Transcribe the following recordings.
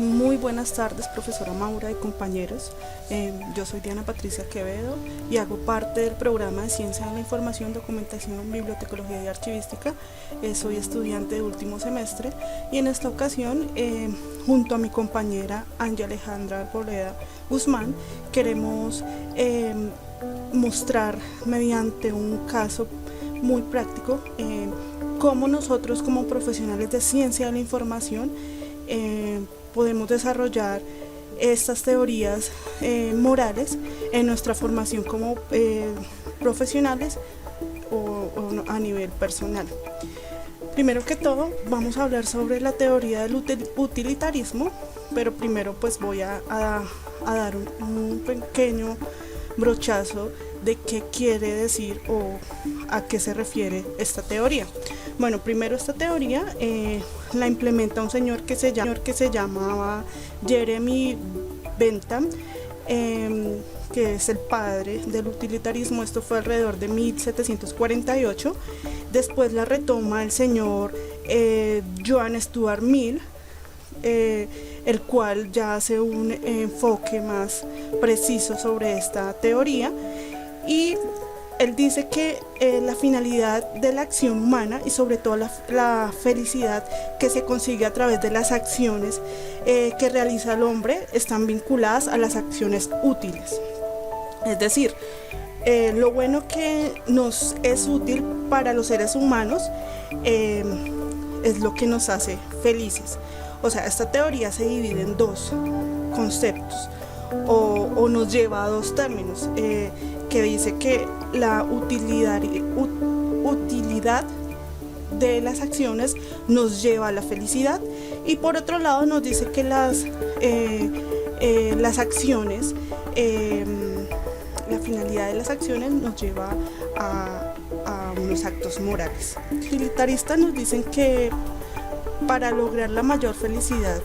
Muy buenas tardes, profesora Maura y compañeros. Yo soy Diana Patricia Quevedo y hago parte del programa de Ciencia de la Información, Documentación, Bibliotecología y Archivística. Soy estudiante de último semestre y en esta ocasión, junto a mi compañera Ángela Alejandra Arboleda Guzmán, queremos mostrar mediante un caso muy práctico cómo nosotros como profesionales de Ciencia de la Información podemos desarrollar estas teorías morales en nuestra formación como profesionales o a nivel personal. Primero que todo, vamos a hablar sobre la teoría del utilitarismo, pero primero pues voy a dar un pequeño brochazo de qué quiere decir o a qué se refiere esta teoría. Bueno, primero esta teoría la implementa un señor que se llamaba Jeremy Bentham, que es el padre del utilitarismo. Esto fue alrededor de 1748. Después la retoma el señor John Stuart Mill, el cual ya hace un enfoque más preciso sobre esta teoría, y él dice que la finalidad de la acción humana y sobre todo la felicidad que se consigue a través de las acciones que realiza el hombre están vinculadas a las acciones útiles. Es decir, lo bueno que nos es útil para los seres humanos es lo que nos hace felices. O sea, esta teoría se divide en dos conceptos o nos lleva a dos términos, que dice que la utilidad de las acciones nos lleva a la felicidad, y por otro lado nos dice que las acciones, la finalidad de las acciones nos lleva a unos actos morales. Los utilitaristas nos dicen que para lograr la mayor felicidad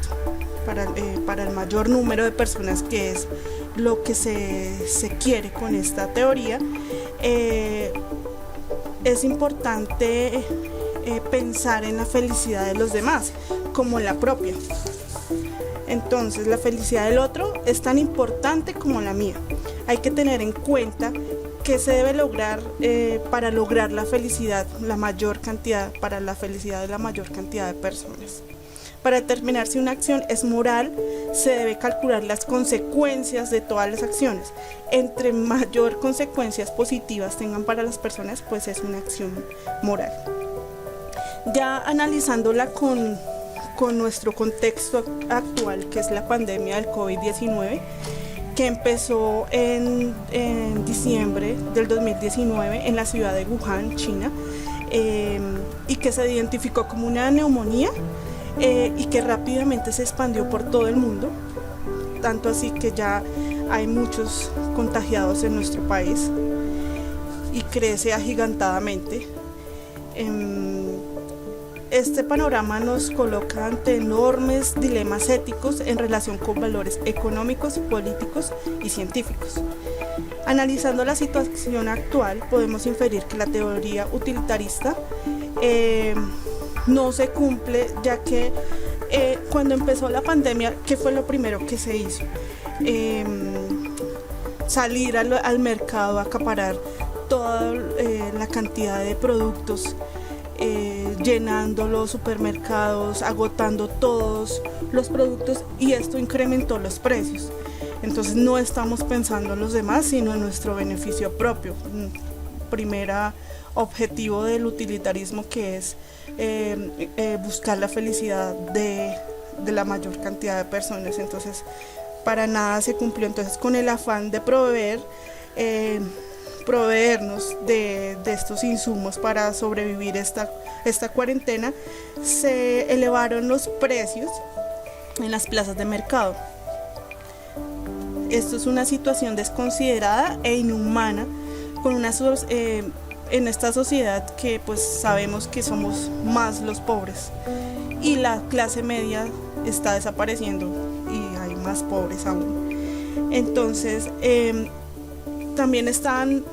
para el mayor número de personas, que es lo que se quiere con esta teoría, es importante pensar en la felicidad de los demás como la propia. Entonces, la felicidad del otro es tan importante como la mía. Hay que tener en cuenta que se debe lograr para lograr la felicidad, para la felicidad de la mayor cantidad de personas. Para determinar si una acción es moral, se debe calcular las consecuencias de todas las acciones. Entre mayor consecuencias positivas tengan para las personas, pues es una acción moral. Ya analizándola con nuestro contexto actual, que es la pandemia del COVID-19, que empezó en diciembre del 2019 en la ciudad de Wuhan, China, y que se identificó como una neumonía, y que rápidamente se expandió por todo el mundo, tanto así que ya hay muchos contagiados en nuestro país y crece agigantadamente. Este panorama nos coloca ante enormes dilemas éticos en relación con valores económicos, políticos y científicos. Analizando la situación actual, podemos inferir que la teoría utilitarista no se cumple, ya que cuando empezó la pandemia, ¿qué fue lo primero que se hizo? Salir al mercado, acaparar toda la cantidad de productos, llenando los supermercados, agotando todos los productos, y esto incrementó los precios. Entonces no estamos pensando en los demás, sino en nuestro beneficio propio. Primera objetivo del utilitarismo, que es buscar la felicidad de la mayor cantidad de personas. Entonces para nada se cumplió. Entonces, con el afán de proveernos de estos insumos para sobrevivir esta cuarentena, se elevaron los precios en las plazas de mercado. Esto es una situación desconsiderada e inhumana en esta sociedad, que pues sabemos que somos más los pobres y la clase media está desapareciendo y hay más pobres aún. Entonces también están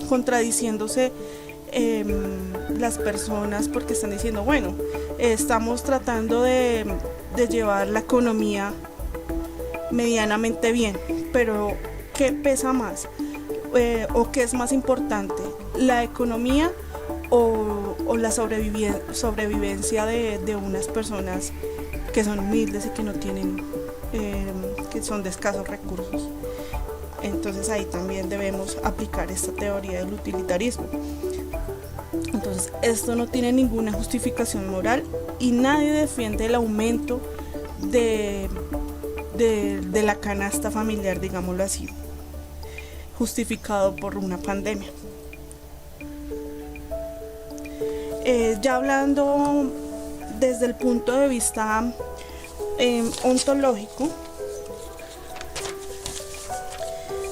contradiciéndose las personas, porque están diciendo, bueno, estamos tratando de de llevar la economía medianamente bien, pero ¿qué pesa más? ¿O qué es más importante? ¿La economía o la sobrevivencia de unas personas que son humildes y que no tienen, que son de escasos recursos? Entonces ahí también debemos aplicar esta teoría del utilitarismo. Entonces esto no tiene ninguna justificación moral y nadie defiende el aumento de la canasta familiar, digámoslo así, justificado por una pandemia. Ya hablando desde el punto de vista ontológico,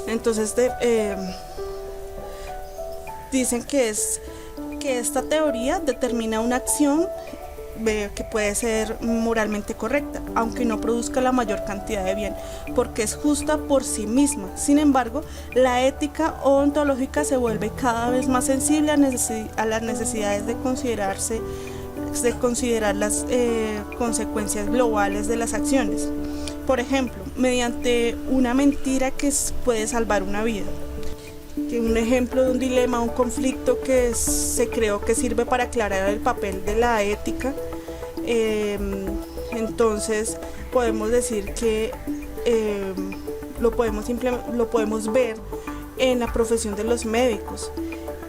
entonces dicen que esta teoría determina una acción que puede ser moralmente correcta, aunque no produzca la mayor cantidad de bien, porque es justa por sí misma. Sin embargo, la ética ontológica se vuelve cada vez más sensible a las necesidades de considerar las consecuencias globales de las acciones. Por ejemplo, mediante una mentira que puede salvar una vida. Un ejemplo de un dilema, un conflicto que se creó que sirve para aclarar el papel de la ética. Entonces podemos decir que lo podemos ver en la profesión de los médicos,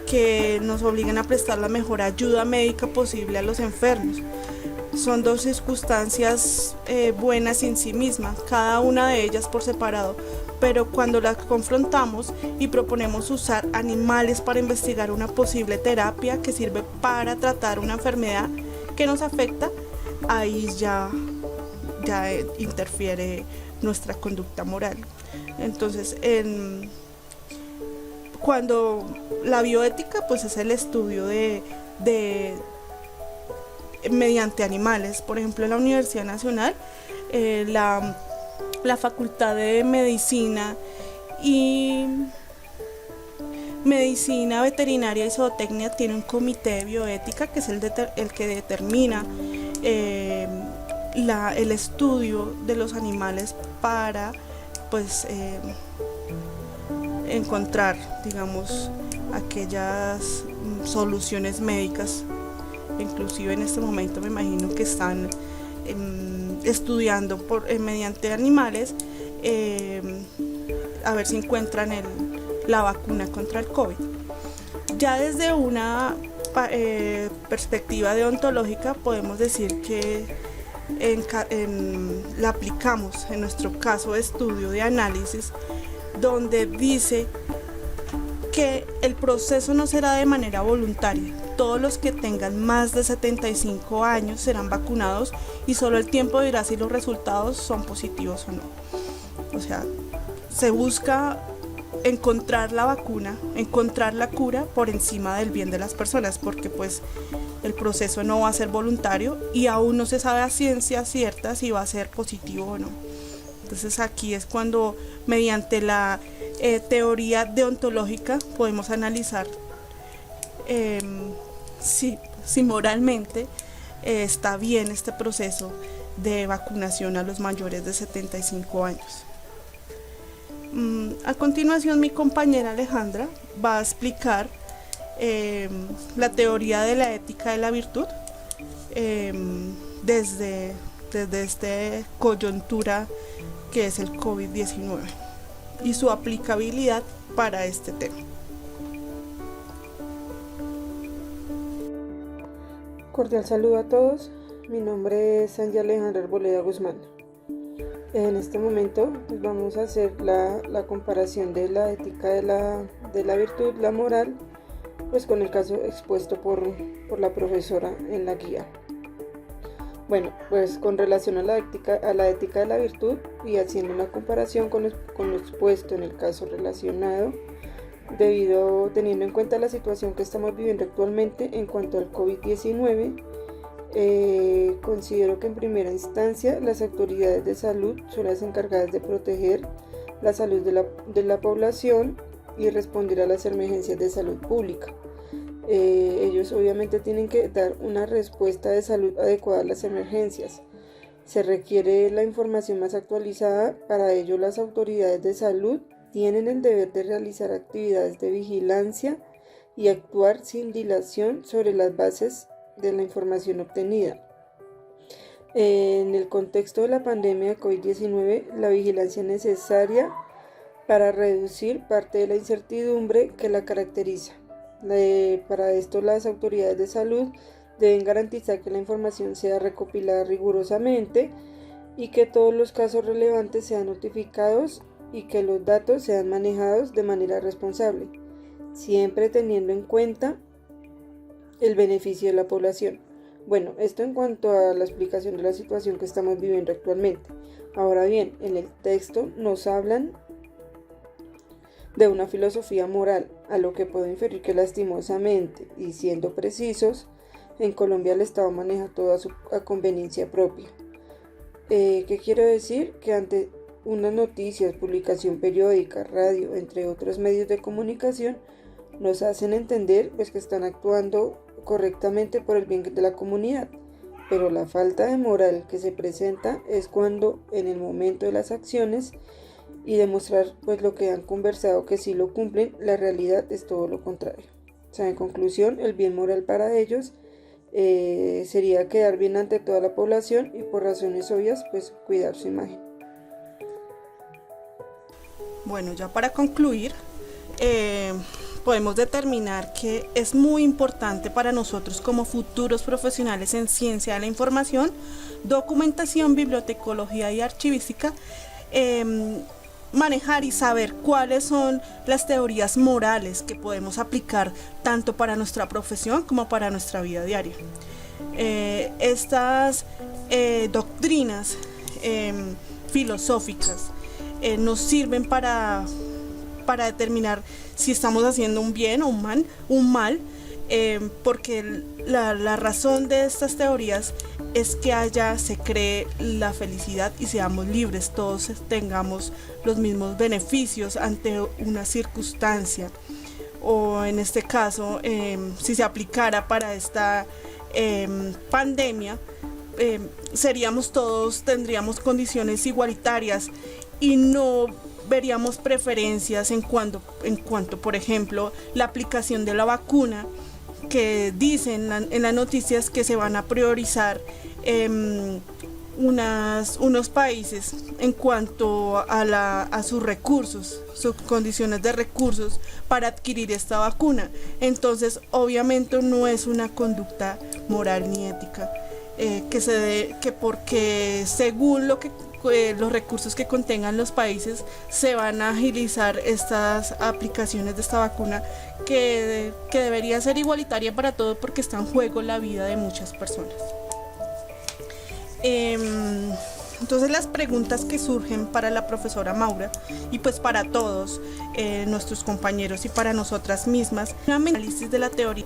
que nos obligan a prestar la mejor ayuda médica posible a los enfermos. Son dos circunstancias buenas en sí mismas, cada una de ellas por separado, pero cuando las confrontamos y proponemos usar animales para investigar una posible terapia que sirve para tratar una enfermedad que nos afecta, ahí ya interfiere nuestra conducta moral. Entonces, cuando la bioética pues es el estudio de mediante animales. Por ejemplo, en la Universidad Nacional, la Facultad de Medicina y Medicina Veterinaria y Zootecnia tiene un comité de bioética que es el que determina el estudio de los animales para pues encontrar, digamos, aquellas soluciones médicas. Inclusive en este momento me imagino que están estudiando mediante animales a ver si encuentran la vacuna contra el COVID. Ya desde una perspectiva deontológica podemos decir que la aplicamos en nuestro caso de estudio de análisis, donde dice que el proceso no será de manera voluntaria. Todos los que tengan más de 75 años serán vacunados y solo el tiempo dirá si los resultados son positivos o no. O sea, se busca encontrar la vacuna, encontrar la cura por encima del bien de las personas, porque pues el proceso no va a ser voluntario y aún no se sabe a ciencia cierta si va a ser positivo o no. Entonces aquí es cuando mediante la teoría deontológica podemos analizar si moralmente está bien este proceso de vacunación a los mayores de 75 años. A continuación, mi compañera Alejandra va a explicar la teoría de la ética de la virtud desde esta coyuntura que es el COVID-19 y su aplicabilidad para este tema. Cordial saludo a todos, mi nombre es Sandy Alejandra Arboleda Guzmán. En este momento pues vamos a hacer la comparación de la ética de la virtud, la moral, pues con el caso expuesto por la profesora en la guía. Bueno, pues con relación a la ética de la virtud y haciendo una comparación con lo expuesto en el caso relacionado, teniendo en cuenta la situación que estamos viviendo actualmente en cuanto al COVID-19, considero que en primera instancia las autoridades de salud son las encargadas de proteger la salud de la población y responder a las emergencias de salud pública. Ellos obviamente tienen que dar una respuesta de salud adecuada a las emergencias, Se requiere la información más actualizada. Para ello, las autoridades de salud tienen el deber de realizar actividades de vigilancia y actuar sin dilación sobre las bases de la información obtenida. En el contexto de la pandemia de COVID-19, la vigilancia es necesaria para reducir parte de la incertidumbre que la caracteriza. Para esto, las autoridades de salud deben garantizar que la información sea recopilada rigurosamente y que todos los casos relevantes sean notificados y que los datos sean manejados de manera responsable, siempre teniendo en cuenta el beneficio de la población. Bueno, esto en cuanto a la explicación de la situación que estamos viviendo actualmente. Ahora bien, en el texto nos hablan de una filosofía moral, a lo que puedo inferir que lastimosamente, y siendo precisos, en Colombia el Estado maneja todo a conveniencia propia. ¿Qué quiero decir? Que ante unas noticias, publicación periódica, radio, entre otros medios de comunicación, nos hacen entender pues, que están actuando correctamente por el bien de la comunidad, pero la falta de moral que se presenta es cuando en el momento de las acciones y demostrar pues lo que han conversado que sí lo cumplen, la realidad es todo lo contrario. O sea, en conclusión, el bien moral para ellos sería quedar bien ante toda la población y por razones obvias pues cuidar su imagen. Bueno, ya para concluir, podemos determinar que es muy importante para nosotros como futuros profesionales en ciencia de la información, documentación, bibliotecología y archivística, manejar y saber cuáles son las teorías morales que podemos aplicar tanto para nuestra profesión como para nuestra vida diaria. Estas doctrinas filosóficas nos sirven para determinar si estamos haciendo un bien o un mal, porque la razón de estas teorías es que se cree la felicidad y seamos libres, todos tengamos los mismos beneficios ante una circunstancia, o en este caso, si se aplicara para esta pandemia, tendríamos condiciones igualitarias y no veríamos preferencias en cuanto, por ejemplo, la aplicación de la vacuna, que dicen en las noticias que se van a priorizar unos países en cuanto a sus recursos, sus condiciones de recursos para adquirir esta vacuna. Entonces, obviamente no es una conducta moral ni ética, que porque según los recursos que contengan los países se van a agilizar estas aplicaciones de esta vacuna que debería ser igualitaria para todos porque está en juego la vida de muchas personas. Entonces las preguntas que surgen para la profesora Maura y pues para todos nuestros compañeros y para nosotras mismas, en un análisis de la teoría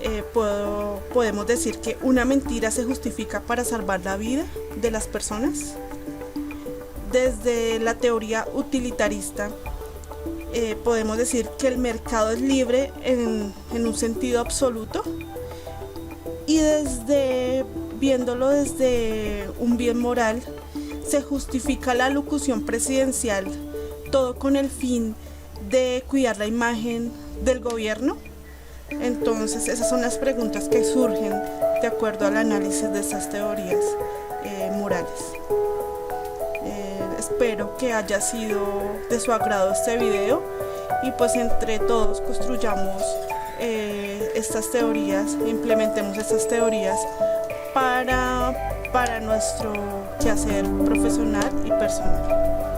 podemos decir que una mentira se justifica para salvar la vida de las personas. Desde la teoría utilitarista podemos decir que el mercado es libre en un sentido absoluto, y viéndolo desde un bien moral, se justifica la locución presidencial, todo con el fin de cuidar la imagen del gobierno. Entonces esas son las preguntas que surgen de acuerdo al análisis de estas teorías morales. Espero que haya sido de su agrado este video y pues entre todos construyamos estas teorías, implementemos estas teorías para nuestro quehacer profesional y personal.